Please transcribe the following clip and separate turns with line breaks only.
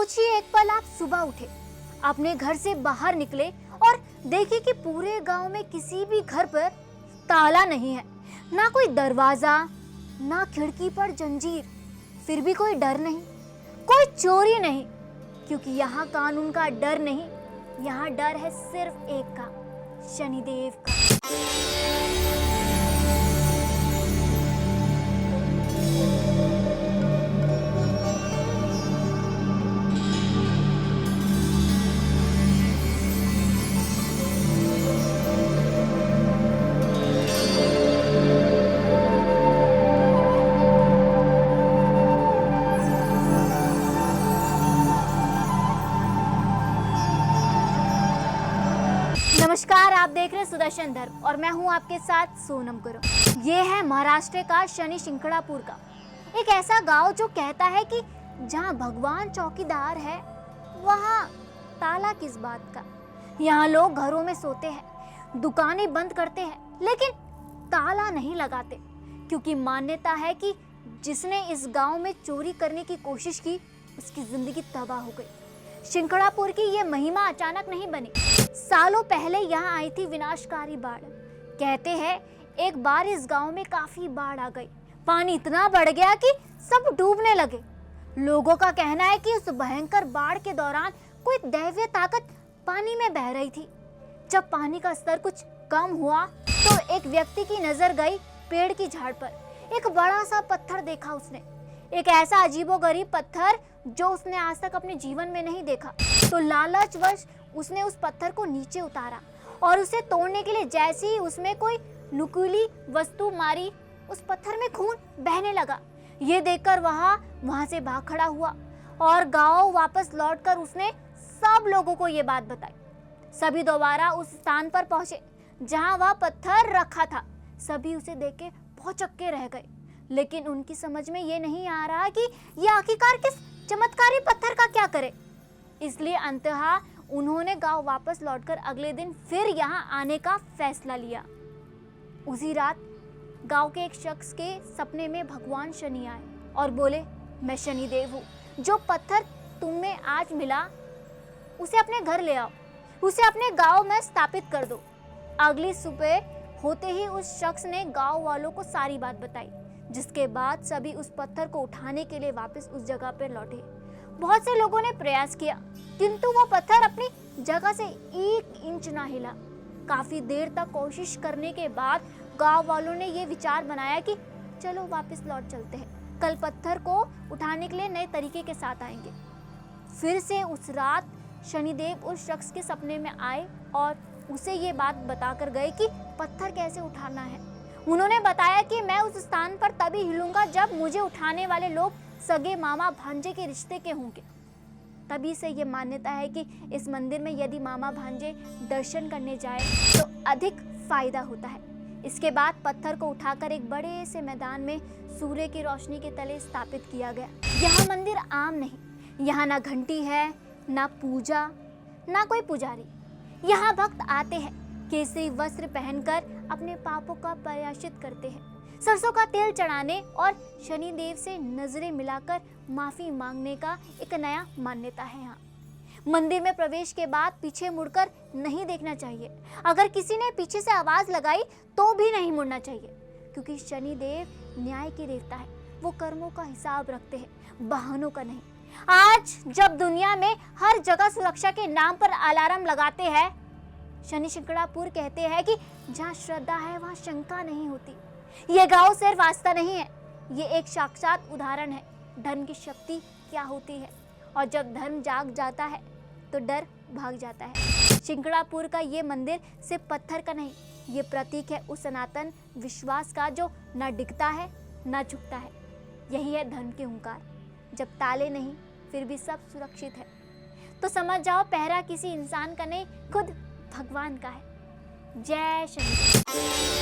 सोचिए एक पल आप सुबह उठे, अपने घर से बाहर निकले और देखे कि पूरे गांव में किसी भी घर पर ताला नहीं है, ना कोई दरवाजा, ना खिड़की पर जंजीर। फिर भी कोई डर नहीं, कोई चोरी नहीं, क्योंकि यहाँ कानून का डर नहीं, यहाँ डर है सिर्फ एक का, शनिदेव का। नमस्कार, आप देख रहे हैं सुदर्शन धर्म और मैं हूं आपके साथ सोनम गुरु। ये है महाराष्ट्र का शनि शिंगणापुर का एक ऐसा गांव जो कहता है कि जहां भगवान चौकीदार है वहां ताला किस बात का। यहाँ लोग घरों में सोते हैं, दुकानें बंद करते हैं, लेकिन ताला नहीं लगाते, क्योंकि मान्यता है कि जिसने इस गांव में चोरी करने की कोशिश की उसकी जिंदगी तबाह हो गई। शिंगणापुर की ये महिमा अचानक नहीं बनी, सालों पहले यहाँ आई थी विनाशकारी बाढ़। कहते हैं एक बार इस गांव में काफी बाढ़ आ गई, पानी इतना बढ़ गया कि सब डूबने लगे। लोगों का कहना है कि उस भयंकर बाढ़ के दौरान कोई दैवीय ताकत पानी में बह रही थी। जब पानी का स्तर कुछ कम हुआ तो एक व्यक्ति की नजर गई पेड़ की झाड़ पर। एक बड़ा सा पत्थर देखा उसने, एक ऐसा अजीबोगरीब पत्थर जो उसने आज तक अपने जीवन में नहीं देखा। तो लालचवश उसने उस पत्थर को नीचे उतारा और उसे तोड़ने के लिए जैसे ही उसमें कोई नुकीली वस्तु मारी, उस पत्थर में खून बहने लगा। ये देखकर वहां से भाग खड़ा हुआ और गांव वापस लौटकर उसने सब लोगों को ये बात बताई। सभी दोबारा उस स्थान पर पहुंचे जहां वह पत्थर रखा था। सभी उसे देख के भौचक्के रह गए, लेकिन उनकी समझ में ये नहीं आ रहा कि ये आखिरकार किस चमत्कारी पत्थर का क्या करे। इसलिए अंततः उन्होंने गांव वापस लौटकर अगले दिन फिर यहाँ आने का फैसला लिया। उसी रात गांव के एक शख्स के सपने में भगवान शनि आए और बोले, मैं शनिदेव हूँ, जो पत्थर तुम्हें आज मिला उसे अपने घर ले आओ, उसे अपने गांव में स्थापित कर दो। अगली सुबह होते ही उस शख्स ने गांव वालों को सारी बात बताई, जिसके बाद सभी उस पत्थर को उठाने के लिए वापस उस जगह पर लौटे। बहुत से लोगों ने प्रयास किया, किंतु वो पत्थर अपनी जगह से 1 इंच ना हिला। काफी देर तक कोशिश करने के बाद गांव वालों ने ये विचार बनाया कि चलो वापस लौट चलते हैं, कल पत्थर को उठाने के लिए नए तरीके के साथ आएंगे। फिर से उस रात शनिदेव उस शख्स के सपने में आए और उसे ये बात बताकर गए कि पत्थर कैसे उठाना है। उन्होंने बताया कि मैं उस स्थान पर तभी हिलूंगा जब मुझे उठाने वाले लोग सगे मामा भांजे के रिश्ते के होंगे। तभी से ये मान्यता है कि इस मंदिर में यदि मामा भांजे दर्शन करने जाए तो अधिक फायदा होता है। इसके बाद पत्थर को उठाकर एक बड़े से मैदान में सूर्य की रोशनी के तले स्थापित किया गया। यह मंदिर आम नहीं, यहाँ ना घंटी है, ना पूजा, ना कोई पुजारी। यहाँ भक्त आते हैं, केसरी वस्त्र पहनकर अपने पापों का प्रायश्चित करते हैं, सरसों का तेल चढ़ाने और शनिदेव से नजरें मिलाकर माफी मांगने का एक नया मान्यता है। यहाँ मंदिर में प्रवेश के बाद पीछे मुड़कर नहीं देखना चाहिए। अगर किसी ने पीछे से आवाज लगाई तो भी नहीं मुड़ना चाहिए, क्योंकि शनिदेव न्याय की देवता है, वो कर्मों का हिसाब रखते हैं, बहानों का नहीं। आज जब दुनिया में हर जगह सुरक्षा के नाम पर अलार्म लगाते हैं, शनि शिंगणापुर कहते हैं कि जहाँ श्रद्धा है वहाँ शंका नहीं होती। ये गांव सिर्फ आस्था नहीं है, ये एक साक्षात उदाहरण है धर्म की शक्ति क्या होती है, और जब धर्म जाग जाता है तो डर भाग जाता है। शिंगणापुर का ये मंदिर सिर्फ पत्थर का नहीं, ये प्रतीक है उस सनातन विश्वास का जो न डिगता है न झुकता है। यही है धर्म के हुंकार, जब ताले नहीं फिर भी सब सुरक्षित है। तो समझ जाओ, पहरा किसी इंसान का नहीं, खुद भगवान का है। जय शनि।